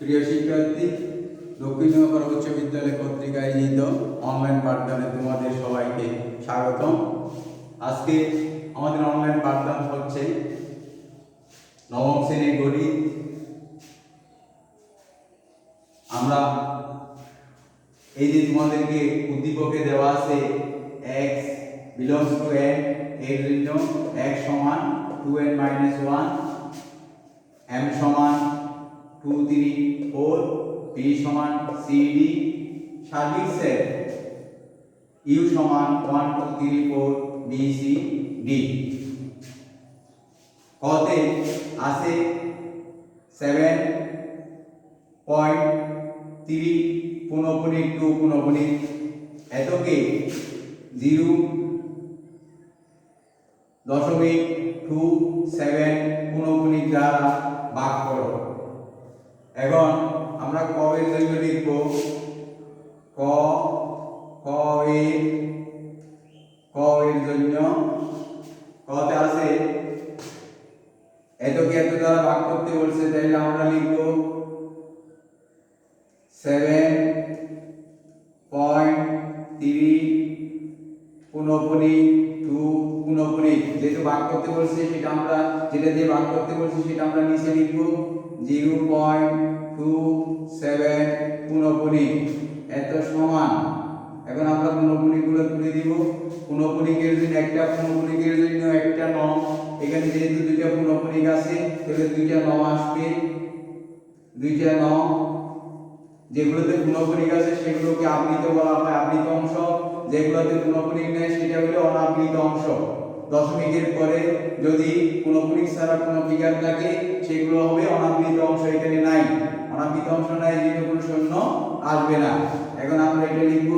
প্রিয় শিক্ষার্থী, দক্ষিণনগর উচ্চ বিদ্যালয় কর্তৃক আয়োজিত অনলাইন পাঠদানে তোমাদের সবাইকে স্বাগতম। আজকে আমাদের অনলাইন পাঠদান হচ্ছে নবম শ্রেণীর গণিত। আমরা এই যে তোমাদেরকে উদ্দীপকে দেওয়া আছে x belongs to n, এর জন্য x সমান 2n - 1, m সমান 2 3 4, p সমান c d, সার্বিক সেট u সমান 1 2 3 4 b c d। কতে আছে 7.3 পুনঃপুনিক 2 পুনঃপুনিক এতকে 0.27 পুনঃপুনিক দ্বারা ভাগ করো। এখন আমরা ক এর জন্য লিখব ক এর জন্য কতে আছে এতকে এত দ্বারা ভাগ করতে বলছে, তাইলে আমরা লিখব 7.3 পুনঃপুনিক 2 পুনঃপুনিক। যেহেতু ভাগ করতে বলছে সেটা আমরা যেটা দিয়ে ভাগ করতে বলছে সেটা আমরা নিচে লিখব 0.27 পুনঃপুনিক এত সমান। এখন আমরা পুনঃপুনিকগুলো তুলে দিব। পুনঃপুনিকের জন্য একটা পুনঃপুনিকের জন্য একটা 9, এখানে যেহেতু দুইটা পুনঃপুনিক আছে তাহলে দুইটা 9 আসবে, দুইটা 9। যেগুলোতে পুনঃপুনিক আছে সেগুলোকে আবৃত বলা হয়, আবৃত অংশ। যেগুলোতে পুনঃপুনিক নেই সেটা হলো অনাবৃত অংশ। দশমিকের পরে যদি পুনঃপুনিক ছাড়া কোনো ফিগার থাকে সেগুলো হবে অনাবৃত অংশ। এখানে নাই, অনাবৃত অংশ নাই, যেহেতু কোনো শূন্য আসবে না। এখন আমরা এটা লিখব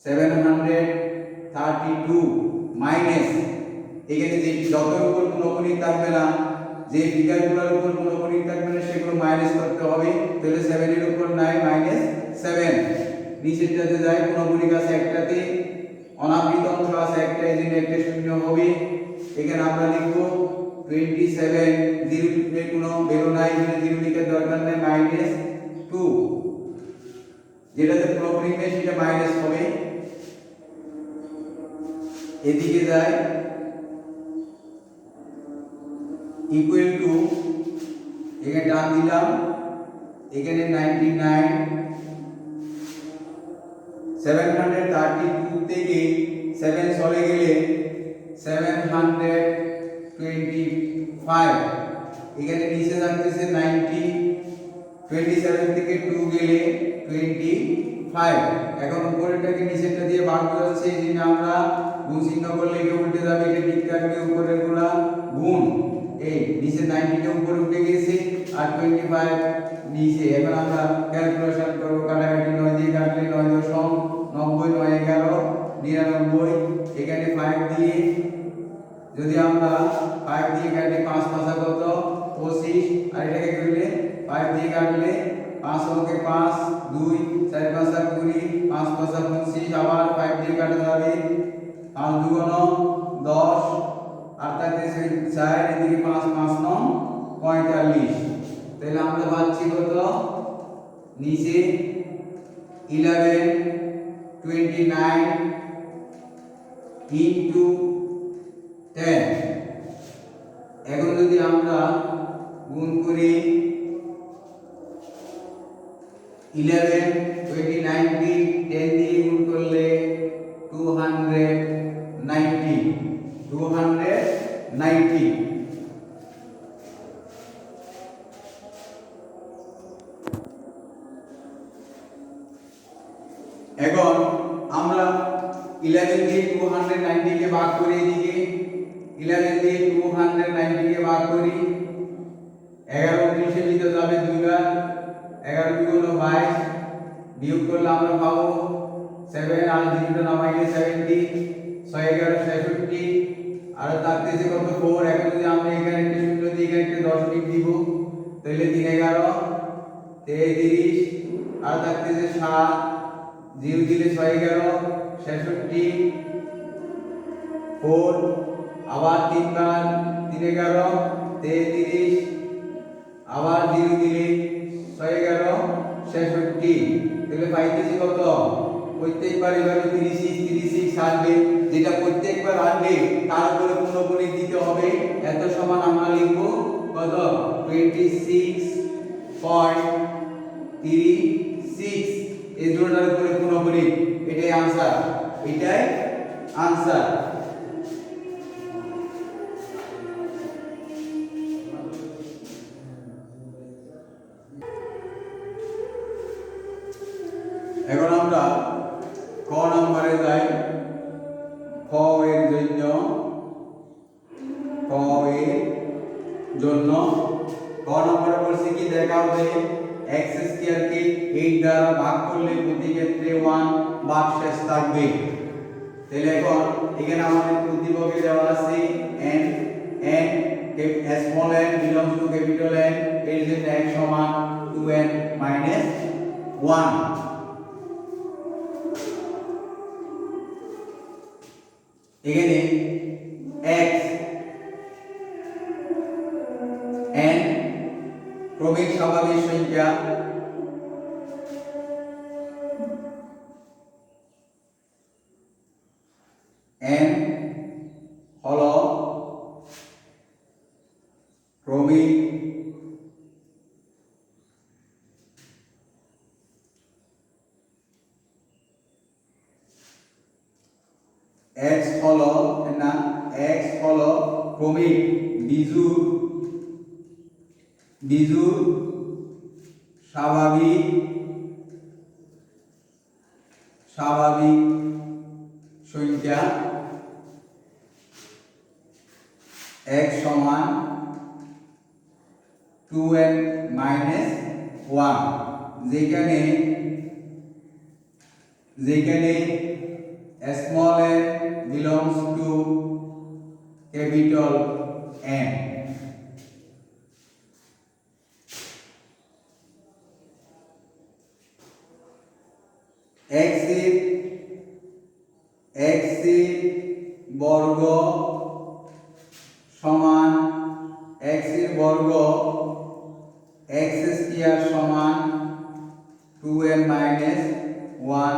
732 মাইনাস, এখানে যে যতের উপর পুনঃপুনিক থাকবে না, যে ফিগারগুলোর উপর পুনঃপুনিক থাকবে না সেগুলো মাইনাস করতে হবে। তাহলে 7 এর উপর 9 মাইনাস 7, নিচেরটাতে যায় পুনঃপুনিক আছে একটাতে, অনাবৃত অংশ আছে একটা, এই জন্য একটা শূন্য হবে। এখানে আমরা লিখব 27, 0 এর কোনো ভ্যালু নাই, এখানে 0 লেখার দরকার নেই, মাইনাস 2। যেটাতে পুনঃপুনিক নেই সেটা মাইনাস হবে, এদিকে যায় ইকুয়াল টু, এখানে টান দিলাম, এখানে 99, 732 থেকে 7 চলে গেলে 725, এখানে নিচে থাকতেছে 90, 27 থেকে 2 গেলে 25। এখন উপরেরটাকে নিচেরটা দিয়ে ভাগ যাচ্ছে, এই জন্য আমরা গুণ চিহ্ন করলে এটা উল্টে যাবে, এটা ঠিক থাকবে, উপরের গুণা গুণ। এই নিচে 90 টা উপরে উঠে গেছে আর 25 নিচে। এখন আমরা ক্যালকুলেশন করব, কাটাকাটি 9 দিয়ে কাটলে 9 দশম 90, 9 11 99। এখানে 5 দিয়ে যদি আমরা 5 দিয়ে কাটি 5 5 কত 25, আর এটাকে করলে 5 দিয়ে কাটলে 5 অঙ্কে 5 2 4 5 20 5 5 25, আবার 5 দিয়ে কাটা যাবে 5 2 10, আর তাতে 4 এদিকে 5 5 9 45। তাহলে আমরা পাচ্ছি কত নিচে 1129 ইনটু 10। এখন যদি আমরা গুণ করি 11 29 কে 10 দিয়ে গুণ করলে 290। এখন আমরা 11 দিয়ে 290 কে ভাগ করি, এদিকে 11 দিয়ে 290 কে ভাগ করি, 11 19 এ দিতে যাবে দুইবার, 11 2 হলো 22, বিয়োগ করলে আমরা পাবো 7, আর দুইটা নামাইলে 70, 6 11 66, আর থাকতেছে কত 4। এখন যদি আমরা এখানে একটা শূন্য দিয়ে এখানে একটা দশমিক দিব, তাহলে 3 11 33, আর থাকতেছে 7, 0 দিলে 6 11 66, 4, আবার 3 বার 3 11 33, আবার 0 দিলে 6 11 66, তাহলে পাইতেছি কত? প্রত্যেকবার এভাবে 36 আসবে, যেটা প্রত্যেকবার আসবে তার উপরে পুনঃপুনি দিতে হবে। এত সমান আমরা লিখব কত? 26.36, এই দুটোটার উপরে পুনঃপুনি। এটাই आंसर, এটাই आंसर। এখন আমরা ক নম্বরে যাই। ক এর জন্য ক নম্বরে বলছি কি দেখাও যে x স্কয়ার কে 8 দ্বারা ভাগ করলে প্রতি ক্ষেত্রে 1 ভাগশেষ থাকবে। তাহলে এখন এখানে আমাদের প্রতিপক্ষে দেওয়া আছে n small n belongs to capital N, এর জন্য x সমান 2n minus 1। এখানে x n ক্রমিক স্বাভাবিক সংখ্যা, n হলো ক্রমিক x হলো ক্রমিক বিজোড় স্বাভাবিক সংখ্যা, x সমান 2n minus 1, যেখানে small n belongs to capital N। x এর বর্গ সমান x এর বর্গ x স্কয়ার সমান 2n minus 1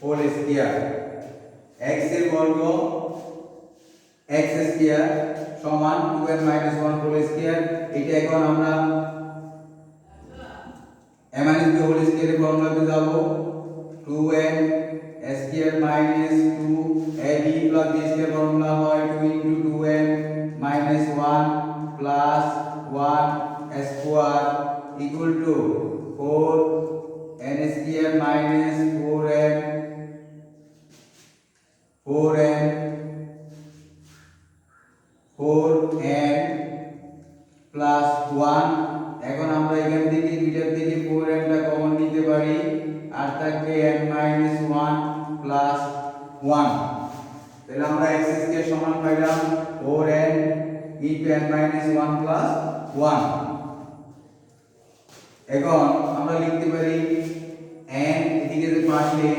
whole square. x এর বর্গ x স্কয়ার সমান 2n minus 1 হোল স্কয়ার। এটা এখন আমরা a minus b হোল স্কয়ারের ফর্মুলাতে যাব। 2n square minus 2ab plus b square formula হয় 2 into 2n minus 1 plus 1 square equal to 4n square minus 4n plus 1। এখন আমরা এখান থেকে দুইটার থেকে 4n টা কমন নিতে পারি, আর থাকবে n minus 1 plus 1। তাহলে আমরা x স্কয়ার সমান পাইলাম 4n into n minus 1 plus 1। এখন আমরা লিখতে পারি n এদিকে যে পাশে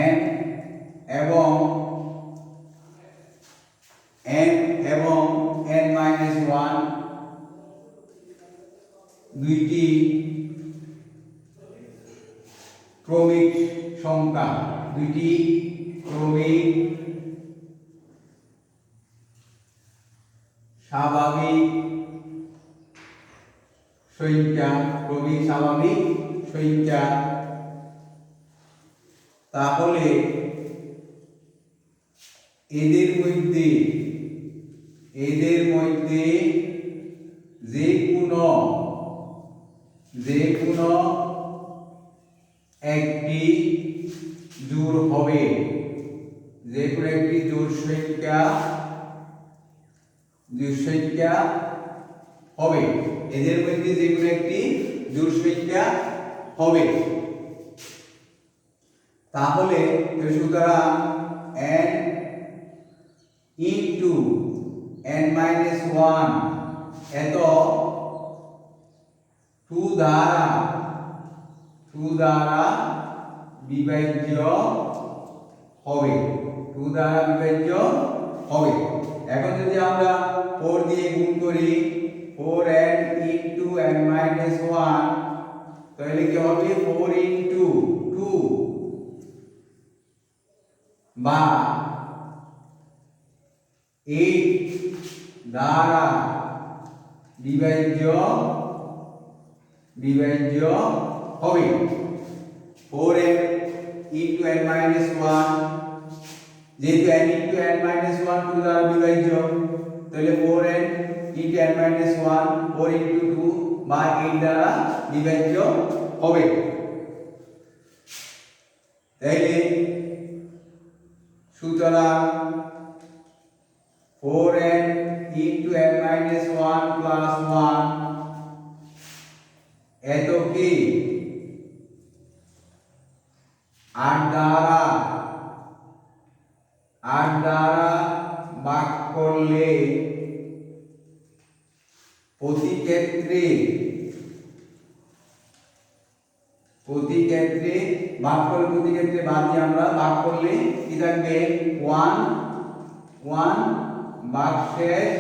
n এবং n minus 1 দুইটি ক্রমিক সংখ্যা, দুইটি ক্রমিক স্বাভাবিক সংখ্যা। তাহলে এদের মধ্যে যে কোনো একটি জোড় হবে, যে কোনো একটি জোড় সংখ্যা হবে, এদের মধ্যে যে কোনো একটি জোড় সংখ্যা হবে। তাহলে সুতরাং n into n minus 1 এত 2 দ্বারা বিভাজ্য হবে। 2 দ্বারা বিভাজ্য হবে। এখন যদি আমরা 4 দিয়ে গুণ করি 4n into n minus 1 তাহলে কি হবে 4 into 2 বা 8 দ্বারা বিভাজ্য হবে। 4n into n minus 1 যেহেতু n into n minus 1 2 দ্বারা বিভাজ্য তাহলে 4n into n minus 1 4 into 2 বা 8 দ্বারা বিভাজ্য হবে। তাইলে সুতরাং 4n into n minus 1 plus 1 এত কি 8 দ্বারা ভাগ করলে প্রতি ক্ষেত্রে ভাগ দিয়ে আমরা ভাগ করলে কি থাকবে 1 ভাগশেষ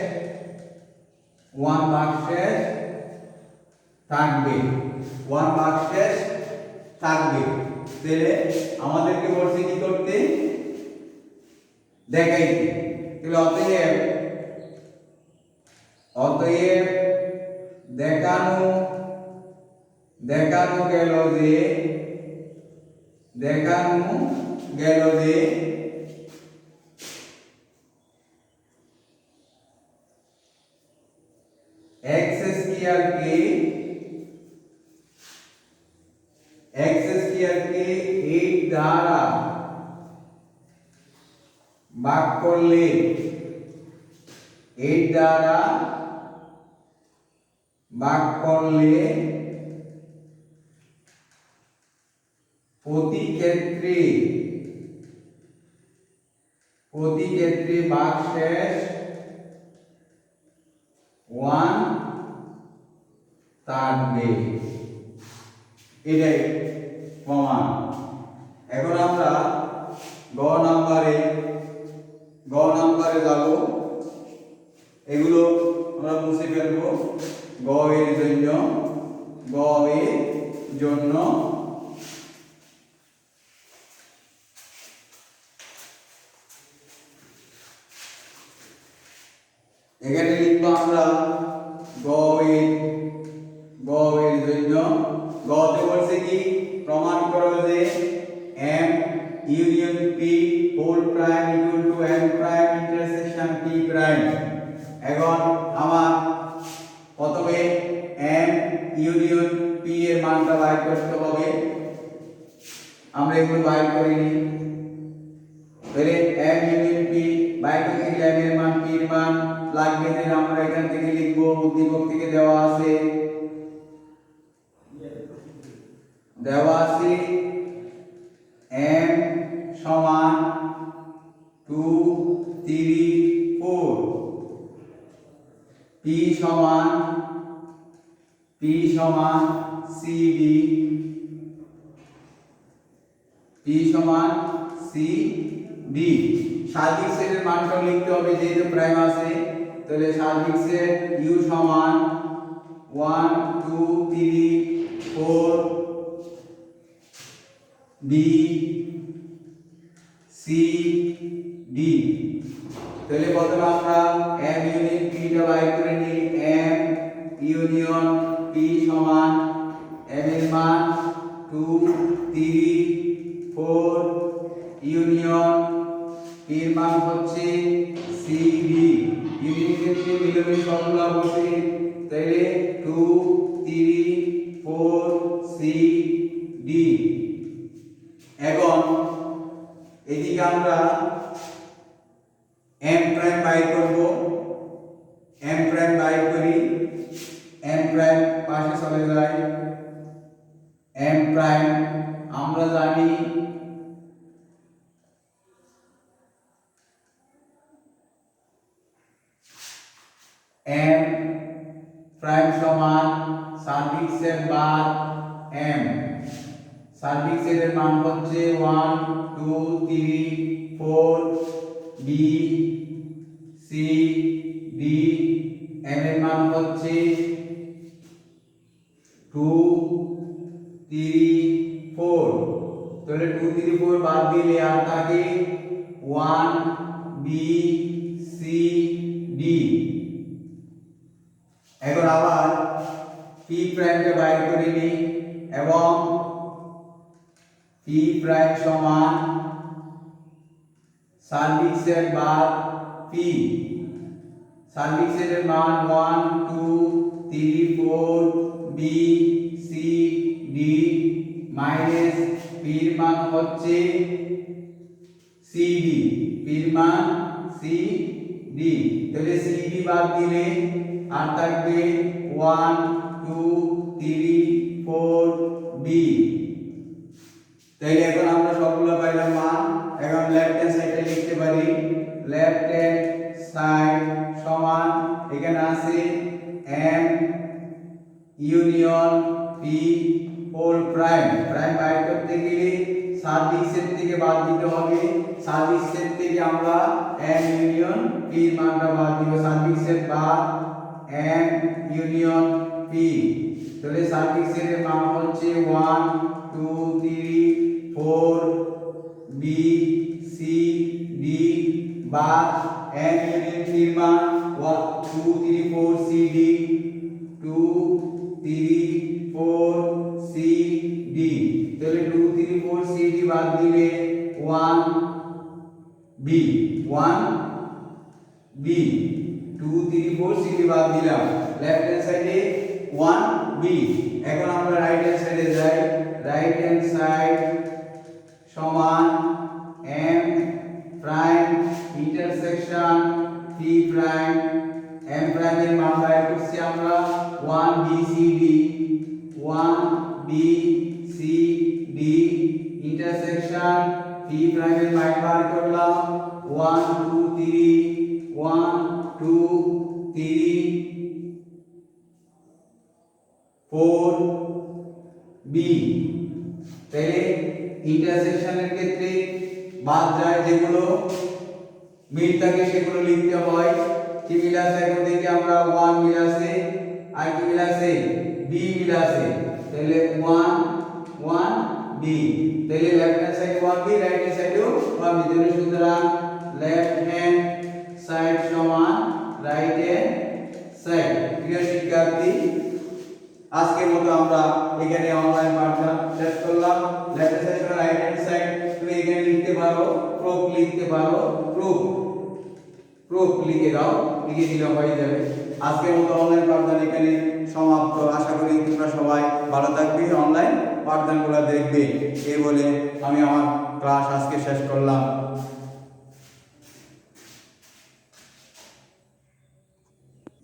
থাকবে তাহলে আমাদেরকে বলছে কি করতে দেখাইতে। তাহলে অতএব দেখানো গেল যে x স্কয়ার কে 8 দ্বারা ভাগ করলে প্রতি ক্ষেত্রে ভাগশেষ 1 থাকবে, এটাই প্রমাণ। এখন আমরা গ নাম্বারে যাব। এগুলো আমরা মুছে ফেলবো। গ এর জন্য এখানে লিখবো আমরা গ এর জন্য গতে বলছে কি প্রমাণ করো যে m union p whole prime equal to m prime intersection p prime. এখন আমার প্রথমে m ইউনিয়ন p এর মানটা বাইর করতে হবে। আমরা এগুলো বাইর করিনি। তাহলে m ইউনিয়ন p বাইর করতে গেলে m এর মান p এর মান লাগবে। তাহলে আমরা এখান থেকে লিখব উদ্দীপক থেকে দেওয়া আছে m সমান 2 3 4 p সমান cd সার্বিক সেটের মানটা লিখতে হবে যেহেতু প্রাইম আছে। তাহলে সার্বিক সেট u সমান 1 2 3 4 b c d। তাহলে প্রথমে আমরা m ইউনিয়ন p টা বাইর করে নিই। m ইউনিয়ন p সমান m এর মান 2 3 4 ইউনিয়ন p এর মান হচ্ছে cd। ইউনিয়ন ক্ষেত্রে মিলনের ফর্মুলা বসে তাহলে 2 3 4 cd। এখন এদিকে আমরা m প্রাইম বাইর করব। m প্রাইম বাইর করি। m প্রাইম পাশে চলে যায়। m প্রাইম আমরা জানি m প্রাইম সমান সার্বিক সেট বাদ m। সার্বিক সেটের মান হচ্ছে 1 2 3 4 বি সি ডি এম এর মান হচ্ছে 2 3 4 তাহলে 2 3 4 বাদ দিলে আর থাকে 1 বি সি ডি। এখন আবার পি প্রাইমকে বাইর করে নিই এবং পি প্রাইম সমান সার্বিক সেট বাদ পি। সার্বিক সেটের মান 1 2 3 4 বি সি ডি মাইনাস পির মান হচ্ছে সিডি, পির মান সিডি। তাহলে সিডি বাদ দিলে আর থাকবে 1 2 3 4 বি। তাইলে এখন আমরা সবগুলো পাইলাম মান। এখন লেফট হ্যান্ড সাইডে লিখতে পারি লেফট হ্যান্ড সাইড সমান এখানে আছে M union P whole prime. Prime বাইর করতে গেলে সার্বিক সেট থেকে বাদ দিতে হবে। সার্বিক সেট থেকে আমরা এম ইউনিয়ন পি এর মানটা বাদ দিব। সার্বিক সেট বাদ এম ইউনিয়ন পি। তাহলে সার্বিক সেটের মান হচ্ছে 1 2 3 4 বি সি ডি বাদ এম ইউনিয়ন পি এর মান 1 2 3 4 সি ডি 2 3 4 সি ডি। তাহলে 2 3 4 সি ডি বাদ দিলে 1 বি 1 বি 2 3 4 সি ডি বাদ দিলাম। লেফট হ্যান্ড সাইডে 1 বি। এখন আমরা রাইট হ্যান্ড সাইডে যাই। রাইট হ্যান্ড সাইড সমান M prime intersection P prime. M prime এর মান বাইর করছি আমরা 1 B C D 1 B C D intersection P prime এর মান বার করলাম 1 2 3 1 2 3 4 বি। তাহলে ইন্টারসেকশনের ক্ষেত্রে বাদ যায় যেগুলো মিল থাকে সেগুলো লিখতে হয়। কি মিল আছে এখন দেখি আমরা 1 মিল আছে আর কি মিল আছে বি মিল আছে। তাহলে 1 1 বি। তাহলে left hand side 1 B right hand সাইডেও 1 বি। তাহলে সুতরাং লেফট হ্যান্ড সাইড সমান রাইট হ্যান্ড সাইড। প্রিয় শিক্ষার্থী আজকের মতো আমরা এখানে অনলাইন পাঠটা শেষ করলাম। লেফট হ্যান্ড সাইড সমান রাইট হ্যান্ড সাইড তুমি এখানে লিখতে পারো প্রুফ লিখতে পারো প্রুফ প্রুফ লিখে দাও, লিখে দিলে হয়ে যাবে। আজকের মতো অনলাইন পাঠদান এখানে সমাপ্ত। আশা করি তোমরা সবাই ভালো থাকবে, অনলাইন পাঠদানগুলো দেখবে। এই বলে আমি আমার ক্লাস আজকে শেষ করলাম।